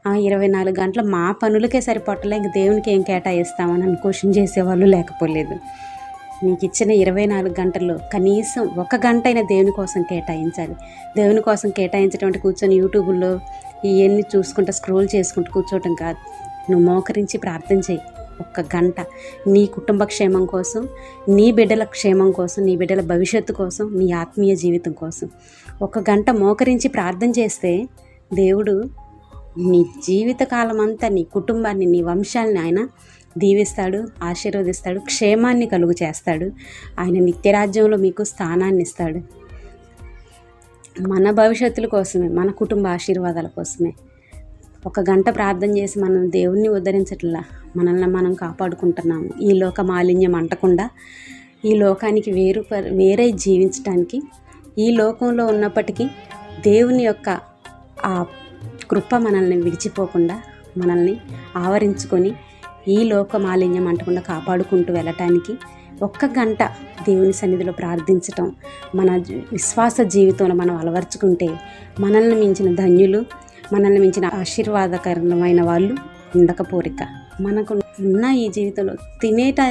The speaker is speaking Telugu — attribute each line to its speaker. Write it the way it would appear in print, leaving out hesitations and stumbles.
Speaker 1: ఆ 24 గంటలు మా పనులకే సరిపోవట్లే, ఇంక దేవునికి ఏం కేటాయిస్తామని అని క్వశ్చన్ చేసేవాళ్ళు లేకపోలేదు. నీకు ఇచ్చిన 24 గంటల్లో కనీసం 1 గంట అయినా దేవుని కోసం కేటాయించాలి. దేవుని కోసం కేటాయించడం అంటే కూర్చొని యూట్యూబ్లో ఇవన్నీ చూసుకుంటూ స్క్రోల్ చేసుకుంటూ కూర్చోవటం కాదు. నువ్వు మోకరించి ప్రార్థన చేయి 1 గంట. నీ కుటుంబ క్షేమం కోసం, నీ బిడ్డల క్షేమం కోసం, నీ బిడ్డల భవిష్యత్తు కోసం, నీ ఆత్మీయ జీవితం కోసం 1 గంట మోకరించి ప్రార్థన చేస్తే దేవుడు నీ జీవితకాలం అంతా నీ కుటుంబాన్ని, నీ వంశాన్ని ఆయన దీవిస్తాడు, ఆశీర్వదిస్తాడు, క్షేమాన్ని కలుగు చేస్తాడు. ఆయన నిత్యరాజ్యంలో మీకు స్థానాన్ని ఇస్తాడు. మన భవిష్యత్తుల కోసమే, మన కుటుంబ ఆశీర్వాదాల కోసమే 1 గంట ప్రార్థన చేసి మనం దేవుణ్ణి ఉద్ధరించట్లా, మనల్ని మనం కాపాడుకుంటున్నాము. ఈ లోక మాలిన్యం అంటకుండా ఈ లోకానికి వేరే జీవించడానికి, ఈ లోకంలో ఉన్నప్పటికీ దేవుని యొక్క ఆ కృప మనల్ని విడిచిపోకుండా, మనల్ని ఆవరించుకొని ఈ లోక మాలిన్యం అంటకుండా కాపాడుకుంటూ వెళ్ళటానికి 1 గంట దేవుని సన్నిధిలో ప్రార్థించటం మన విశ్వాస జీవితంలో మనం అలవర్చుకుంటే మనల్ని మించిన ధన్యులు, మనల్ని మించిన ఆశీర్వాదకరమైన వాళ్ళు ఉండకపోరిక. మనకు ఉన్న ఈ జీవితంలో తినేట